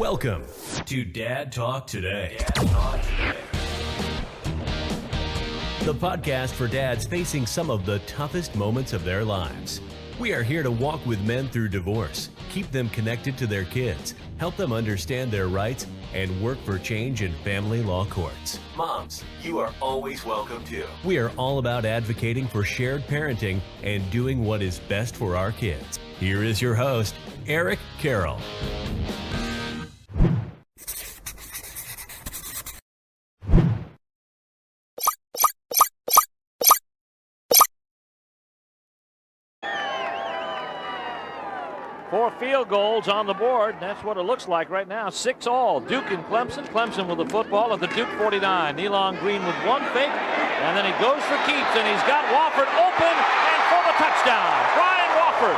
Welcome to Dad Talk Today. The podcast for dads facing some of the toughest moments of their lives. We are here to walk with men through divorce, keep them connected to their kids, help them understand their rights, and work for change in family law courts. Moms, you are always welcome too. We are all about advocating for shared parenting and doing what is best for our kids. Here is your host, Eric Carroll. Four field goals on the board. That's what it looks like right now. 6-all. Duke and Clemson. Clemson with the football at the Duke 49. Nealon Greene with one fake, and then he goes for keeps, and he's got Wofford open, and for the touchdown. Brian Wofford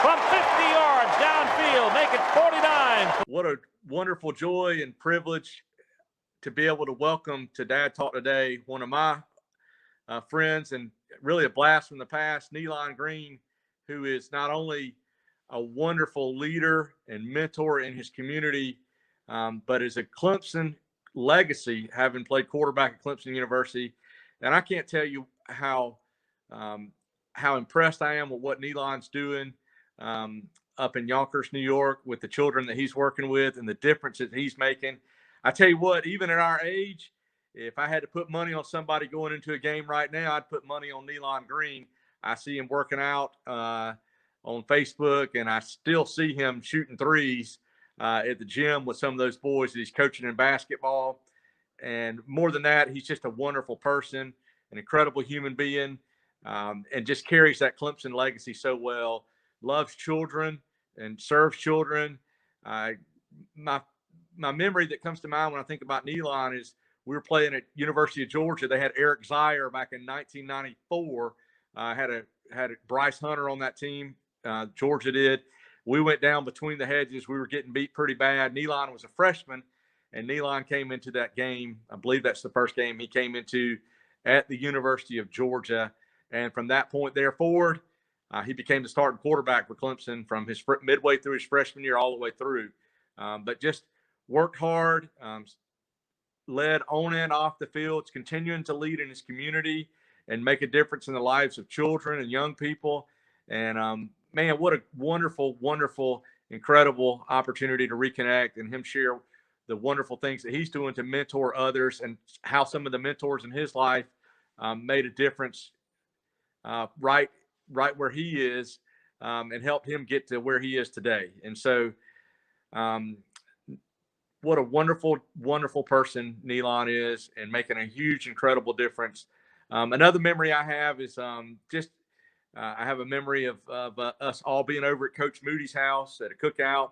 from 50 yards downfield, make it 49. What a wonderful joy and privilege to be able to welcome to Dad Talk Today one of my friends, and really a blast from the past, Nealon Greene, who is not only a wonderful leader and mentor in his community, but is a Clemson legacy, having played quarterback at Clemson University. And I can't tell you how impressed I am with what Nealon's doing up in Yonkers, New York, with the children that he's working with and the difference that he's making. I tell you what, even at our age, if I had to put money on somebody going into a game right now, I'd put money on Nealon Greene. I see him working out on Facebook, and I still see him shooting threes at the gym with some of those boys that he's coaching in basketball. And more than that, he's just a wonderful person, an incredible human being, and just carries that Clemson legacy so well. Loves children and serves children. My memory that comes to mind when I think about Nealon is we were playing at University of Georgia. They had Eric Zier back in 1994. Had Bryce Hunter on that team. Georgia did. We went down between the hedges. We were getting beat pretty bad. Nealon was a freshman, and Nealon came into that game. I believe that's the first game he came into at the University of Georgia. And from that point there forward, he became the starting quarterback for Clemson from his midway through his freshman year all the way through. But just worked hard, led on and off the field, continuing to lead in his community and make a difference in the lives of children and young people. And man, what a wonderful, wonderful, incredible opportunity to reconnect and him share the wonderful things that he's doing to mentor others, and how some of the mentors in his life made a difference right where he is, and helped him get to where he is today. And so what a wonderful, wonderful person Nealon is, and making a huge, incredible difference. Another memory I have is I have a memory of us all being over at Coach Moody's house at a cookout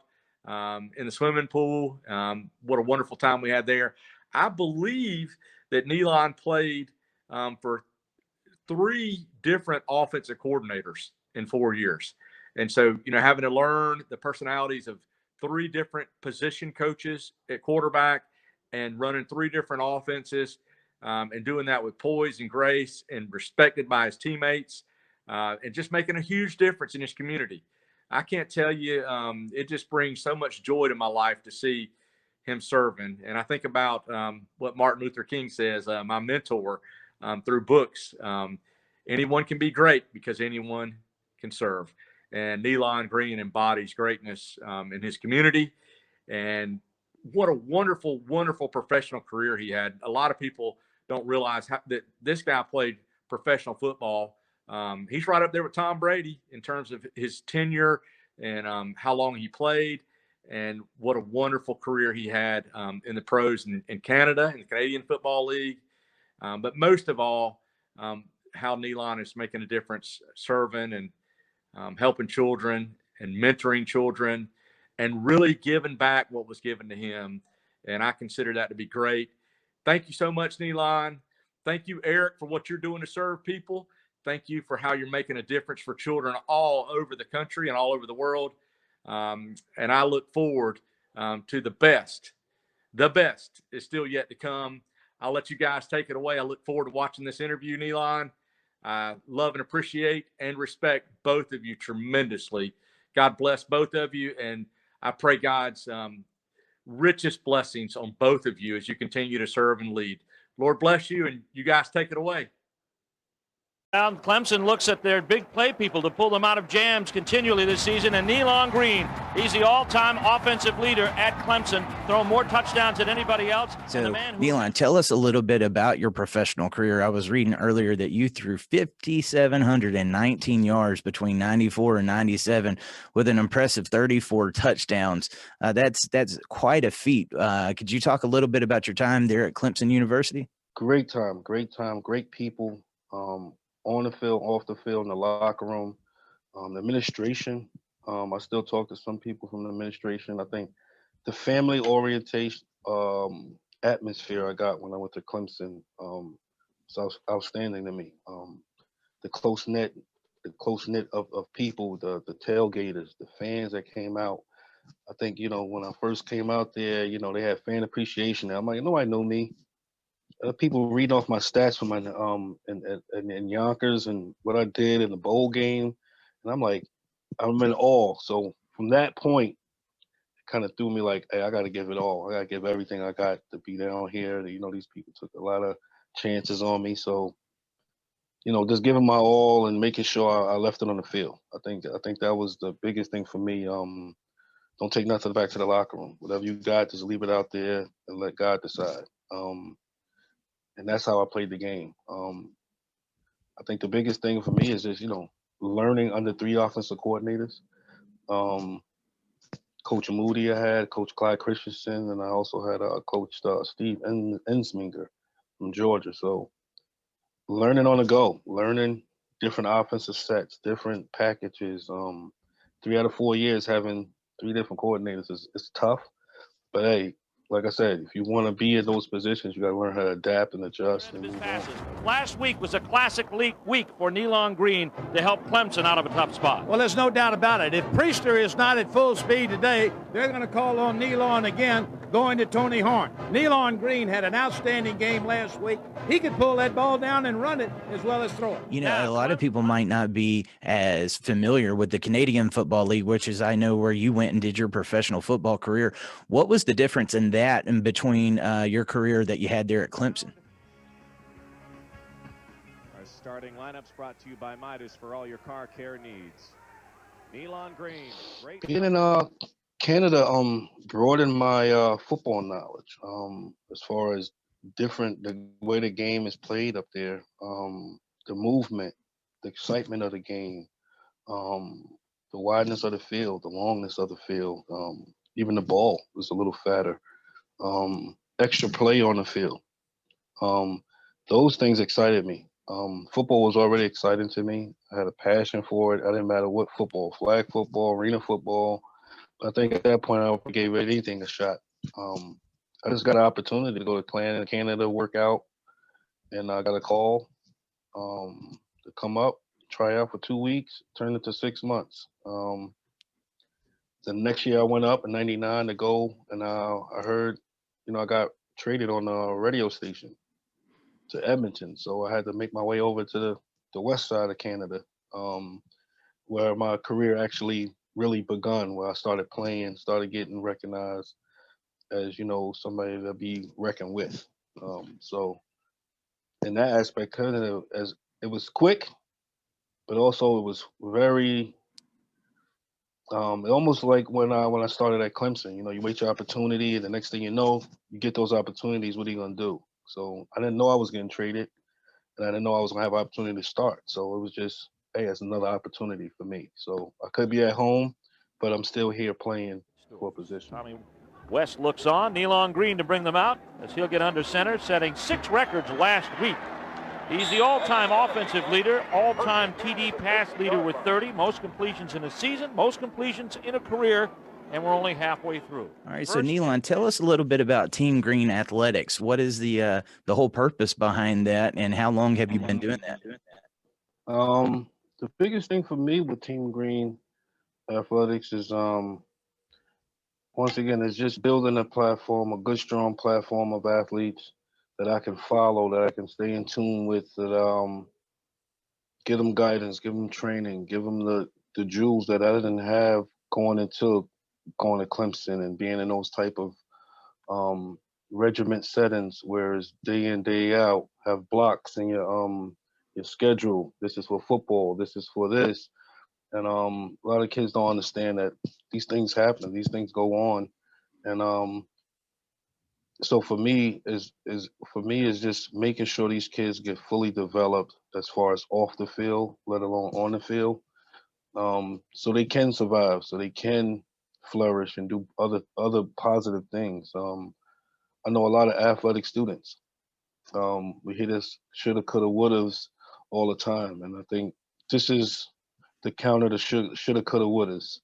in the swimming pool. What a wonderful time we had there. I believe that Nealon played for 3 different offensive coordinators in 4 years. And so, having to learn the personalities of 3 different position coaches at quarterback and running 3 different offenses, and doing that with poise and grace and respected by his teammates. And just making a huge difference in his community. I can't tell you, it just brings so much joy to my life to see him serving. And I think about what Martin Luther King says, my mentor, through books. Anyone can be great because anyone can serve. And Nealon Greene embodies greatness in his community. And what a wonderful, wonderful professional career he had. A lot of people don't realize that this guy played professional football. He's right up there with Tom Brady in terms of his tenure and how long he played, and what a wonderful career he had in the pros in Canada, in the Canadian Football League. But most of all, how Nealon is making a difference, serving and helping children and mentoring children and really giving back what was given to him. And I consider that to be great. Thank you so much, Nealon. Thank you, Eric, for what you're doing to serve people. Thank you for how you're making a difference for children all over the country and all over the world. And I look forward to the best. The best is still yet to come. I'll let you guys take it away. I look forward to watching this interview, Nealon. I love and appreciate and respect both of you tremendously. God bless both of you. And I pray God's richest blessings on both of you as you continue to serve and lead. Lord bless you, and you guys take it away. Clemson looks at their big play people to pull them out of jams continually this season, and Nealon Greene, he's the all-time offensive leader at Clemson, throwing more touchdowns than anybody else. So, Nealon, tell us a little bit about your professional career. I was reading earlier that you threw 5,719 yards between 94 and 97 with an impressive 34 touchdowns. That's quite a feat. Could you talk a little bit about your time there at Clemson University? Great time, great people. On the field, off the field, in the locker room, the administration. I still talk to some people from the administration. I think the family orientation atmosphere I got when I went to Clemson was outstanding to me. The close knit of people, the tailgaters, the fans that came out. I think, when I first came out there, they had fan appreciation. I'm like, nobody know me. People reading off my stats from my in Yonkers and what I did in the bowl game, and I'm like, I'm in awe. So from that point, it kind of threw me like, hey, I got to give it all. I got to give everything I got to be down here. These people took a lot of chances on me. So, just giving my all and making sure I left it on the field. I think that was the biggest thing for me. Don't take nothing back to the locker room. Whatever you got, just leave it out there and let God decide. And that's how I played the game. I think the biggest thing for me is just, learning under 3 offensive coordinators. Coach Moody I had, Coach Clyde Christensen, and I also had Coach Steve Ensminger from Georgia. So learning on the go, learning different offensive sets, different packages. 3 out of 4 years having 3 different coordinators is tough. But, hey, like I said, if you want to be in those positions, you got to learn how to adapt and adjust. Last week was a classic week for Nealon Greene to help Clemson out of a tough spot. Well, there's no doubt about it. If Priester is not at full speed today, they're going to call on Nealon again, going to Tony Horn. Nealon Greene had an outstanding game last week. He could pull that ball down and run it as well as throw it. A lot of people might not be as familiar with the Canadian Football League, which is, I know, where you went and did your professional football career. What was the difference in that and between your career that you had there at Clemson? Our starting lineups brought to you by Midas for all your car care needs. Nealon Greene, great. Being in Canada broadened my football knowledge as far as the way the game is played up there, the movement, the excitement of the game, the wideness of the field, the longness of the field, even the ball was a little fatter, extra play on the field. Those things excited me. Football was already exciting to me. I had a passion for it. I didn't matter what football, flag football, arena football. But I think at that point I gave anything a shot. I just got an opportunity to go to Canada, work out, and I got a call to come up, try out for 2 weeks, turned it to 6 months. The next year I went up in '99 to go, and I heard, I got traded on a radio station to Edmonton. So I had to make my way over to the west side of Canada, where my career actually really begun, where I started playing, started getting recognized as, somebody to be reckoned with. So in that aspect, kind of, as it was quick, but also it was very, almost like when I started at Clemson. You wait your opportunity, and the next thing you know, you get those opportunities. What are you gonna do? So I didn't know I was getting traded, and I didn't know I was gonna have an opportunity to start. So it was just, hey, it's another opportunity for me. So I could be at home, but I'm still here playing for a position. Tommy West looks on. Nealon Greene to bring them out as he'll get under center, setting 6 records last week. He's the all-time offensive leader, all-time TD pass leader with 30, most completions in a season, most completions in a career, and we're only halfway through. All right, so Nealon, tell us a little bit about Team Green Athletics. What is the whole purpose behind that, and how long have you been doing that? The biggest thing for me with Team Green Athletics is, once again, it's just building a platform, a good, strong platform of athletes that I can follow, that I can stay in tune with, that give them guidance, give them training, give them the jewels that I didn't have going to Clemson and being in those type of regiment settings, whereas day in, day out, have blocks in your schedule. This is for football, this is for this. And a lot of kids don't understand that these things happen, these things go on. And so for me is just making sure these kids get fully developed as far as off the field, let alone on the field, so they can survive, so they can flourish and do other positive things. I know a lot of athletic students. We hear this shoulda, coulda, wouldas all the time, and I think this is the counter to shoulda, coulda, wouldas.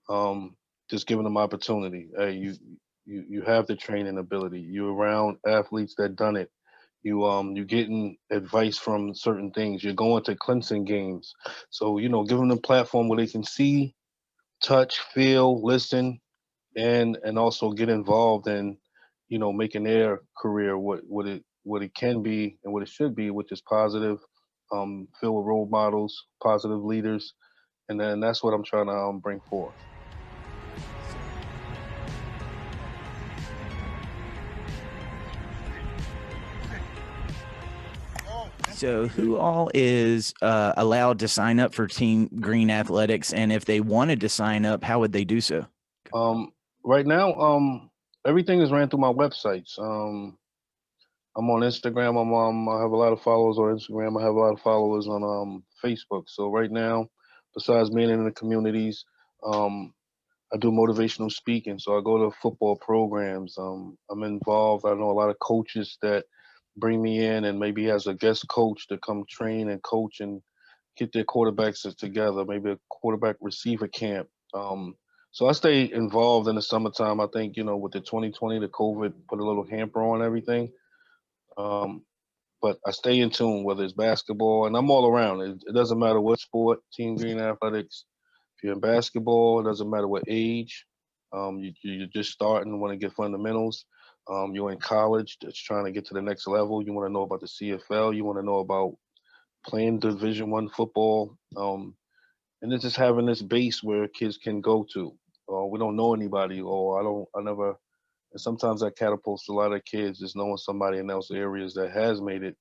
Um, just giving them opportunity. Hey, you have the training ability. You're around athletes that done it. You getting advice from certain things. You're going to Clemson games, so give them a platform where they can see, touch, feel, listen, and also get involved in making their career what it can be and what it should be, which is positive, filled with role models, positive leaders, and then that's what I'm trying to bring forth. So, who all is allowed to sign up for Team Green Athletics? And if they wanted to sign up, how would they do so? Right now, everything is ran through my websites. I'm on Instagram. I have a lot of followers on Instagram. I have a lot of followers on Facebook. So right now, besides being in the communities, I do motivational speaking. So I go to football programs. I'm involved. I know a lot of coaches that bring me in and maybe as a guest coach to come train and coach and get their quarterbacks together, maybe a quarterback receiver camp. So I stay involved in the summertime. I think, with the 2020, the COVID put a little hamper on everything. Um, but I stay in tune, whether it's basketball, and I'm all around. It doesn't matter what sport, Team Green Athletics. If you're in basketball, it doesn't matter what age. You're just starting, want to get fundamentals. You're in college, just trying to get to the next level. You want to know about the CFL. You want to know about playing Division I football. And it's just having this base where kids can go to. We don't know anybody, or I never. And sometimes that catapults a lot of kids just knowing somebody in those areas that has made it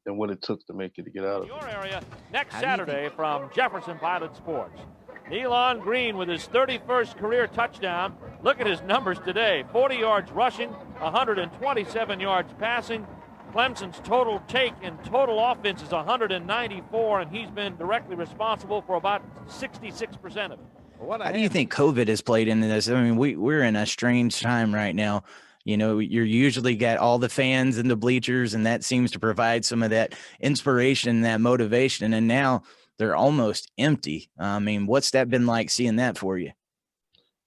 and what it took to make it to get out of it. Your area next Saturday from Jefferson Pilot Sports. Nealon Greene with his 31st career touchdown. Look at his numbers today. 40 yards rushing, 127 yards passing. Clemson's total take in total offense is 194, and he's been directly responsible for about 66% of it. How do you think COVID has played into this? I mean, we're in a strange time right now. You're usually got all the fans in the bleachers, and that seems to provide some of that inspiration, that motivation. And now they're almost empty. I mean, what's that been like seeing that for you?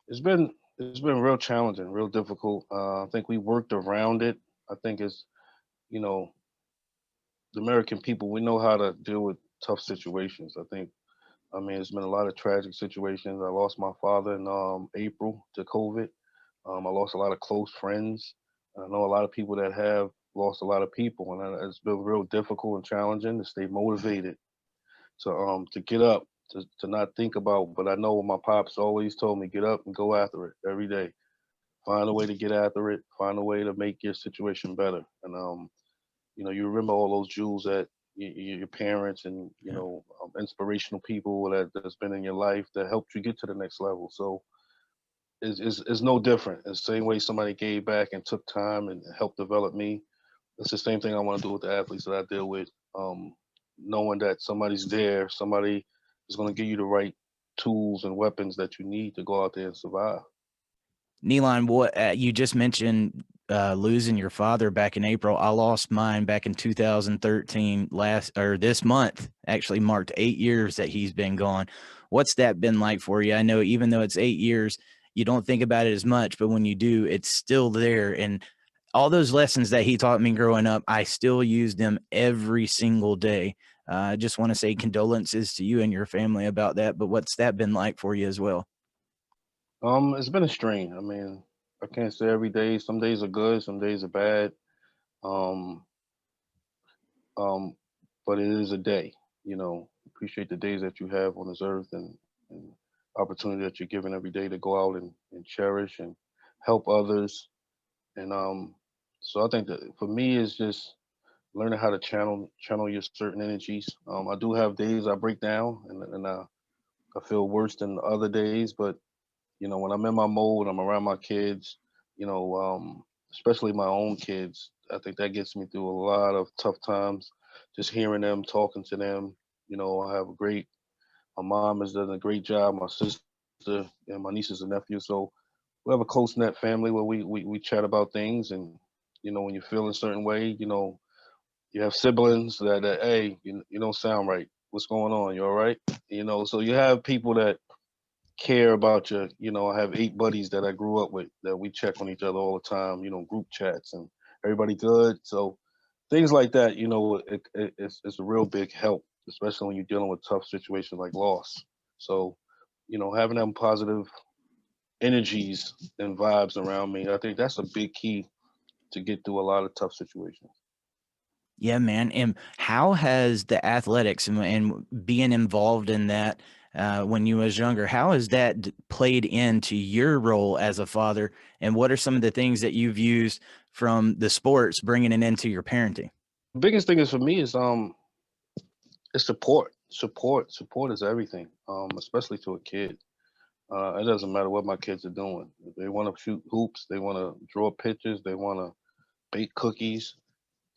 It's been real challenging, real difficult. I think we worked around it. I think it's, the American people, we know how to deal with tough situations. I mean, it's been a lot of tragic situations. I lost my father in April to COVID. I lost a lot of close friends. I know a lot of people that have lost a lot of people, and it's been real difficult and challenging to stay motivated, to get up, to not think about. But I know my pops always told me, get up and go after it every day. Find a way to get after it. Find a way to make your situation better. And you remember all those jewels that your parents and inspirational people that's been in your life that helped you get to the next level. So it's no different. It's the same way somebody gave back and took time and helped develop me. It's the same thing I want to do with the athletes that I deal with. Knowing that somebody's there, somebody is going to give you the right tools and weapons that you need to go out there and survive. Nealon, what you just mentioned losing your father back in April. I lost mine back in 2013. This month actually marked 8 years that he's been gone. What's that been like for you? I know even though it's 8 years, you don't think about it as much, but when you do, it's still there. And all those lessons that he taught me growing up, I still use them every single day. I just want to say condolences to you and your family about that. But what's that been like for you as well? It's been a strain. I mean, I can't say every day. Some days are good, some days are bad. Um, but it is a day. Appreciate the days that you have on this earth and opportunity that you're given every day to go out and cherish and help others. And so I think that for me is just learning how to channel your certain energies. I do have days I break down and I feel worse than other days, but when I'm in my mode, I'm around my kids, especially my own kids. I think that gets me through a lot of tough times. Just hearing them, talking to them. I have a great. My mom has done a great job. My sister and my nieces and nephews. So we have a close knit family where we chat about things. And when you feel a certain way, you have siblings that hey, you don't sound right. What's going on? You all right? So you have people that care about you. I have 8 buddies that I grew up with that we check on each other all the time. Group chats and everybody good. So things like that. It's a real big help, especially when you're dealing with tough situations like loss. So, having them positive energies and vibes around me, I think that's a big key to get through a lot of tough situations. Yeah, man. And how has the athletics and being involved in that when you was younger, how has that played into your role as a father? And what are some of the things that you've used from the sports, bringing it into your parenting? The biggest thing is for me is support. Support is everything. Especially to a kid. It doesn't matter what my kids are doing. If they want to shoot hoops, they want to draw pictures, they want to bake cookies.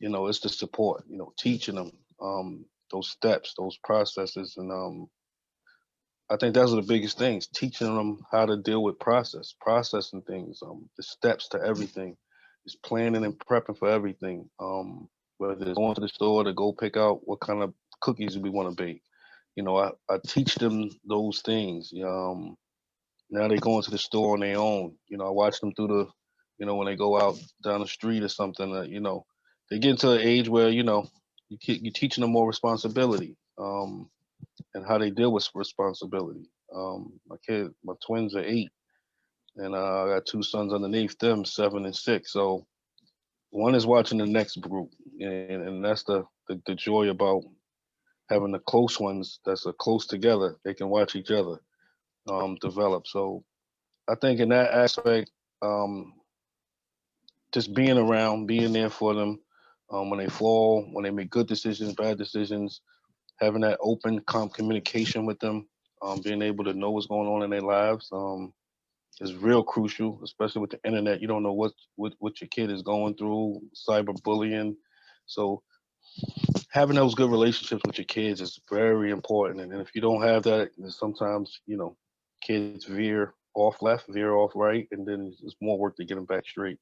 It's the support. Teaching them those steps, those processes, and I think those are the biggest things. Teaching them how to deal with processing things, the steps to everything, is planning and prepping for everything. Whether it's going to the store to go pick out what kind of cookies we want to bake. I teach them those things. Now they go into the store on their own. I watch them through when they go out down the street or something. They get into an age where you're teaching them more responsibility. And how they deal with responsibility. My twins are 8, and I got 2 sons underneath them, 7 and 6. So one is watching the next group, and that's the joy about having the close ones that's close together. They can watch each other develop. So I think in that aspect, um, just being around, being there for them when they fall, when they make good decisions, bad decisions, having that open communication with them, being able to know what's going on in their lives is real crucial, especially with the internet. You don't know what your kid is going through, cyberbullying. So having those good relationships with your kids is very important. And if you don't have that, then sometimes kids veer off left, veer off right, and then it's more work to get them back straight.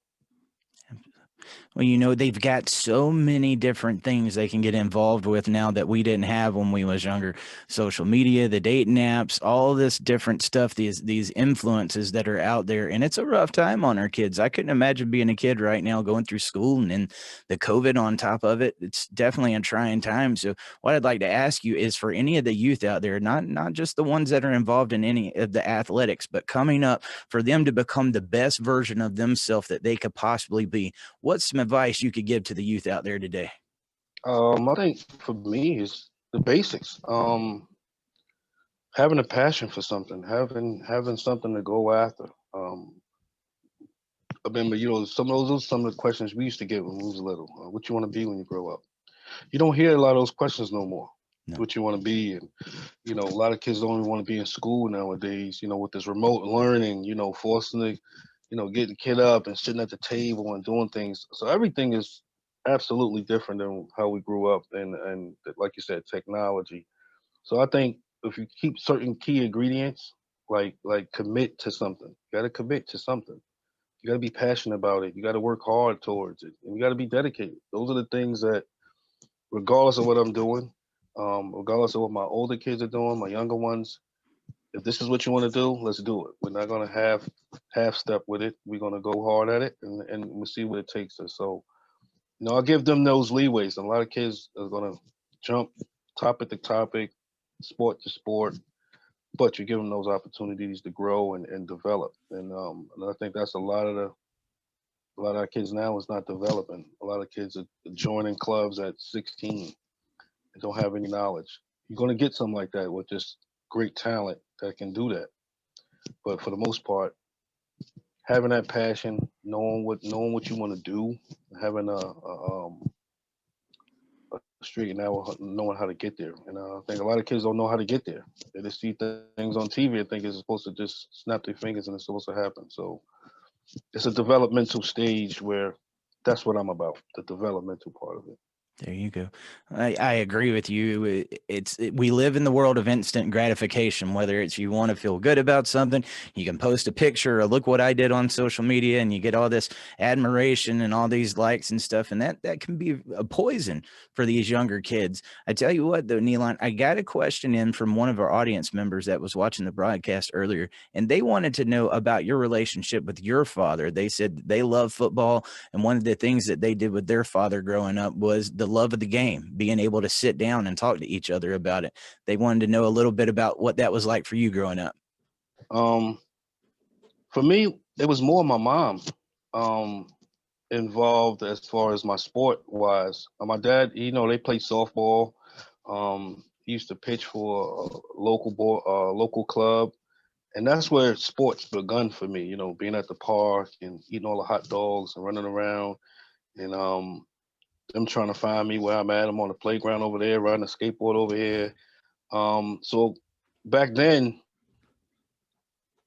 Well, they've got so many different things they can get involved with now that we didn't have when we was younger. Social media, the dating apps, all this different stuff, these influences that are out there. And it's a rough time on our kids. I couldn't imagine being a kid right now going through school and then the COVID on top of it. It's definitely a trying time. So what I'd like to ask you is for any of the youth out there, not just the ones that are involved in any of the athletics, but coming up, for them to become the best version of themselves that they could possibly be. What's some advice you could give to the youth out there today? I think for me is the basics. Having a passion for something, having something to go after. I remember, some of the questions we used to get when we was little. What you want to be when you grow up? You don't hear a lot of those questions no more. No. What you want to be, and a lot of kids don't even want to be in school nowadays. With this remote learning, forcing the, getting the kid up and sitting at the table and doing things. So everything is absolutely different than how we grew up, and like you said, technology. So I think if you keep certain key ingredients, like commit to something, you got to commit to something. You got to be passionate about it. You got to work hard towards it, and you got to be dedicated. Those are the things that, regardless of what I'm doing, regardless of what my older kids are doing, my younger ones, if this is what you want to do, let's do it. We're not gonna half step with it. We're gonna go hard at it, and we'll see what it takes us. So, I give them those leeways. A lot of kids are gonna jump topic to topic, sport to sport, but you give them those opportunities to grow and develop. And I think that's a lot of our kids now is not developing. A lot of kids are joining clubs at 16 and don't have any knowledge. You're going to get something like that with just great talent that can do that. But for the most part, having that passion, knowing what you want to do, having a street and now knowing how to get there. And I think a lot of kids don't know how to get there. They just see things on TV and think it's supposed to just snap their fingers and it's supposed to happen. So it's a developmental stage where that's what I'm about, the developmental part of it. There you go. I agree with you. We live in the world of instant gratification, whether it's you want to feel good about something, you can post a picture or look what I did on social media and you get all this admiration and all these likes and stuff. And that can be a poison for these younger kids. I tell you what, though, Nealon, I got a question in from one of our audience members that was watching the broadcast earlier, and they wanted to know about your relationship with your father. They said they love football, and one of the things that they did with their father growing up was the love of the game, being able to sit down and talk to each other about it. They wanted to know a little bit about what that was like for you growing up. For me, it was more my mom involved as far as my sport wise. My dad, they played softball. He used to pitch for a local club, and that's where sports begun for me. Being at the park and eating all the hot dogs and running around, and them trying to find me where I'm at. I'm on the playground over there, riding a skateboard over here. So back then,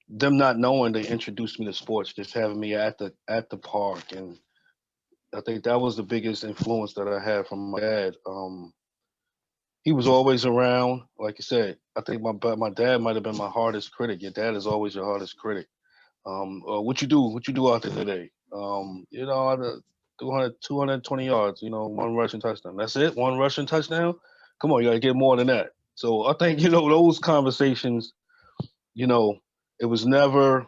them not knowing, they introduced me to sports, just having me at the park, and I think that was the biggest influence that I had from my dad. He was always around. Like I said, I think my dad might have been my hardest critic. Your dad is always your hardest critic. What you do? What you do out there today? I 220 yards. One rushing touchdown. That's it. One rushing touchdown. Come on, you gotta get more than that. So I think those conversations. It was never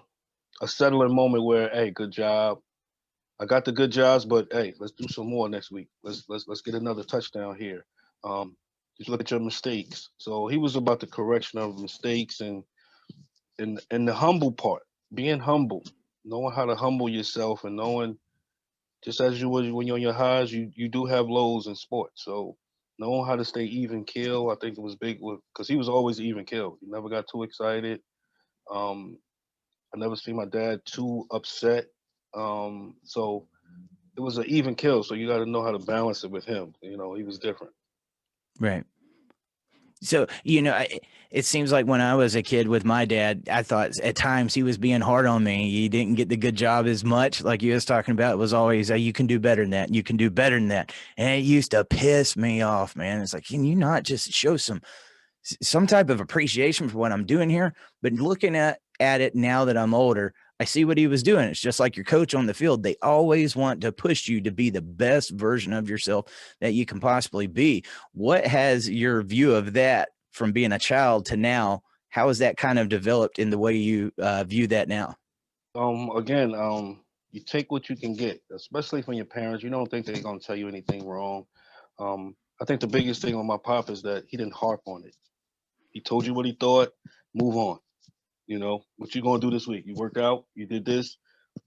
a settling moment where, hey, good job. I got the good jobs, but hey, let's do some more next week. Let's get another touchdown here. Just look at your mistakes. So he was about the correction of mistakes and the humble part, being humble, knowing how to humble yourself and knowing just as you would when you're on your highs, you do have lows in sports. So knowing how to stay even kill, I think it was big because he was always even kill. He never got too excited. I never seen my dad too upset. So it was an even kill. So you got to know how to balance it with him. He was different. Right. So, it seems like when I was a kid with my dad, I thought at times he was being hard on me. He didn't get the good job as much. Like you was talking about, it was always, you can do better than that. You can do better than that. And it used to piss me off, man. It's like, can you not just show some type of appreciation for what I'm doing here? But looking at it now that I'm older, I see what he was doing. It's just like your coach on the field. They always want to push you to be the best version of yourself that you can possibly be. What has your view of that from being a child to now? How has that kind of developed in the way you view that now? Again, you take what you can get, especially from your parents. You don't think they're gonna tell you anything wrong. I think the biggest thing on my pop is that he didn't harp on it. He told you what he thought. Move on. What you gonna do this week? You worked out. You did this.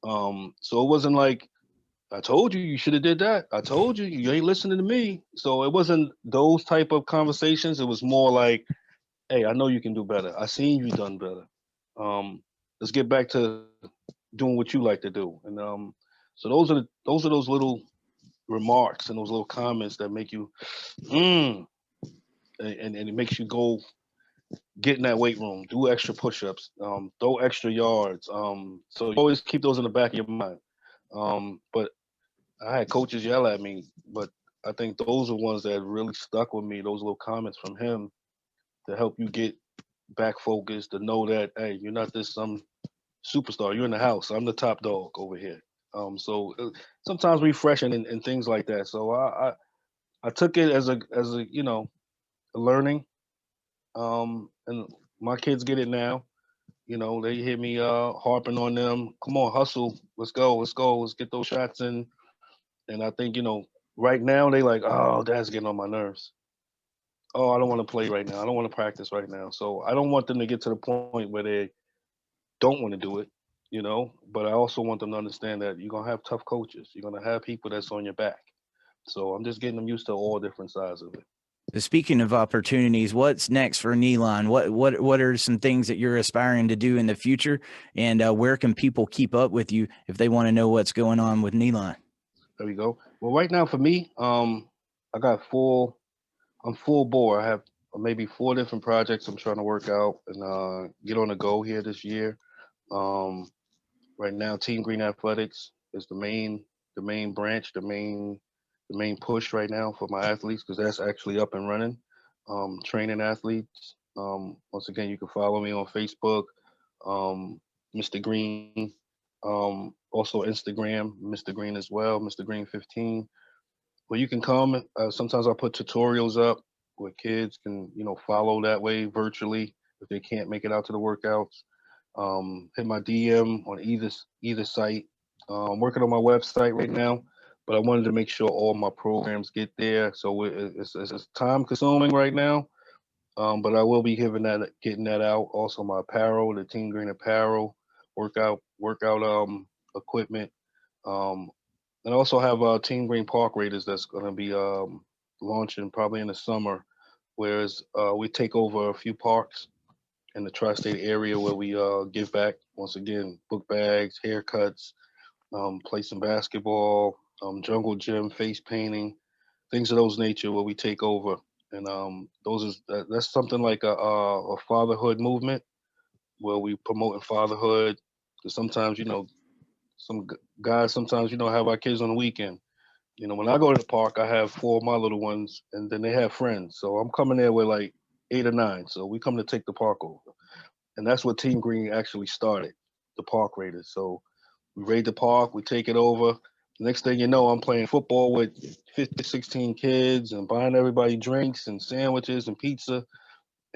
So it wasn't like I told you should have did that. I told you ain't listening to me. So it wasn't those type of conversations. It was more like, hey, I know you can do better. I seen you done better. Let's get back to doing what you like to do. And so those little remarks and those little comments that make you and it makes you go get in that weight room, do extra push-ups, throw extra yards. So you always keep those in the back of your mind. But I had coaches yell at me, but I think those are ones that really stuck with me. Those little comments from him to help you get back focused, to know that hey, you're not this some superstar. You're in the house. I'm the top dog over here. So sometimes refreshing and things like that. So I took it as a a learning. And my kids get it now. They hear me harping on them. Come on, hustle. Let's go. Let's go. Let's get those shots in. And I think, right now they like, oh, dad's getting on my nerves. Oh, I don't want to play right now. I don't want to practice right now. So I don't want them to get to the point where they don't want to do it. But I also want them to understand that you're going to have tough coaches. You're going to have people that's on your back. So I'm just getting them used to all different sides of it. Speaking of opportunities, what's next for Nealon? What are some things that you're aspiring to do in the future, and where can people keep up with you if they want to know what's going on with Nealon? There we go. Well, right now for me, I got I'm full bore. I have maybe 4 different projects I'm trying to work out and get on the go here this year. Um, right now, Team Green Athletics is the main branch, the main push right now for my athletes because that's actually up and running. Training athletes. Once again, you can follow me on Facebook, Mr. Green. Also Instagram, Mr. Green as well, Mr. Green 15. Well, you can come. Sometimes I put tutorials up where kids can, follow that way virtually if they can't make it out to the workouts. Hit my DM on either site. I'm working on my website right now, but I wanted to make sure all my programs get there. So it's time consuming right now, but I will be getting that out. Also, my apparel, the Team Green apparel, workout equipment. And I also have Team Green Park Raiders that's going to be launching probably in the summer, whereas we take over a few parks in the tri-state area where we give back, once again, book bags, haircuts, play some basketball, jungle gym, face painting, things of those nature where we take over. And that's something like a fatherhood movement where we promoting fatherhood. Because sometimes, some guys sometimes, have our kids on the weekend. When I go to the park, I have 4 of my little ones, and then they have friends. So I'm coming there with like 8 or 9. So we come to take the park over. And that's what Team Green actually started, the Park Raiders. So we raid the park, we take it over. The next thing you know, I'm playing football with 50, 16 kids and buying everybody drinks and sandwiches and pizza.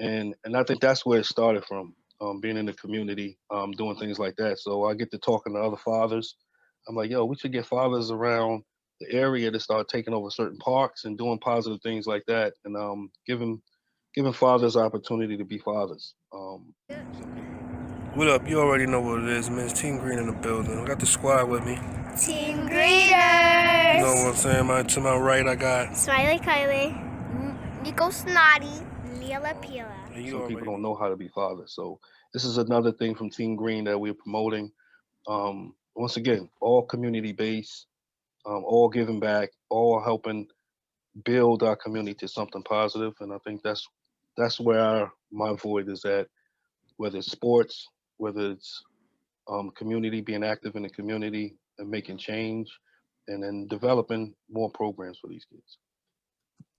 And I think that's where it started from, being in the community, doing things like that. So I get to talking to other fathers. I'm like, yo, we should get fathers around the area to start taking over certain parks and doing positive things like that, and giving fathers opportunity to be fathers. What up? You already know what it is, man. It's Team Green in the building. I got the squad with me. Team Greeners! You know what I'm saying? To my right, I got Smiley Kylie, Nico Snotty, Neela Pila. Some people don't know how to be fathers. So this is another thing from Team Green that we're promoting. Once again, all community-based, all giving back, all helping build our community to something positive. And I think that's where my void is at, whether it's sports, whether it's community, being active in the community and making change, and then developing more programs for these kids.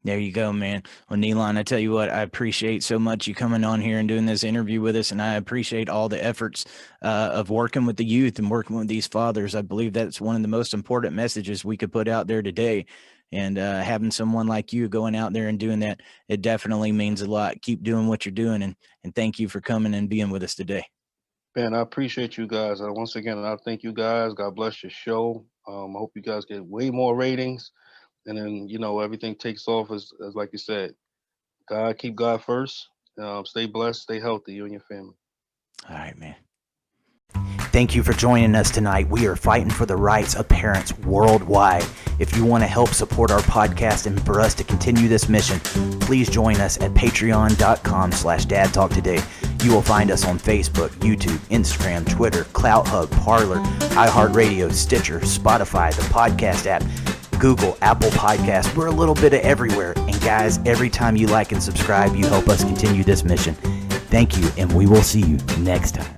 There you go, man. Well, Nealon, I tell you what, I appreciate so much you coming on here and doing this interview with us, and I appreciate all the efforts of working with the youth and working with these fathers. I believe that's one of the most important messages we could put out there today. And having someone like you going out there and doing that, it definitely means a lot. Keep doing what you're doing, and thank you for coming and being with us today. Ben, I appreciate you guys. Once again, I thank you guys. God bless your show. I hope you guys get way more ratings. And then, everything takes off as like you said. Keep God first. Stay blessed, stay healthy, you and your family. All right, man. Thank you for joining us tonight. We are fighting for the rights of parents worldwide. If you want to help support our podcast and for us to continue this mission, please join us at patreon.com/Dad Talk Today. You will find us on Facebook, YouTube, Instagram, Twitter, Clout Hub, Parler, iHeartRadio, Stitcher, Spotify, the podcast app, Google, Apple Podcasts. We're a little bit of everywhere. And guys, every time you like and subscribe, you help us continue this mission. Thank you, and we will see you next time.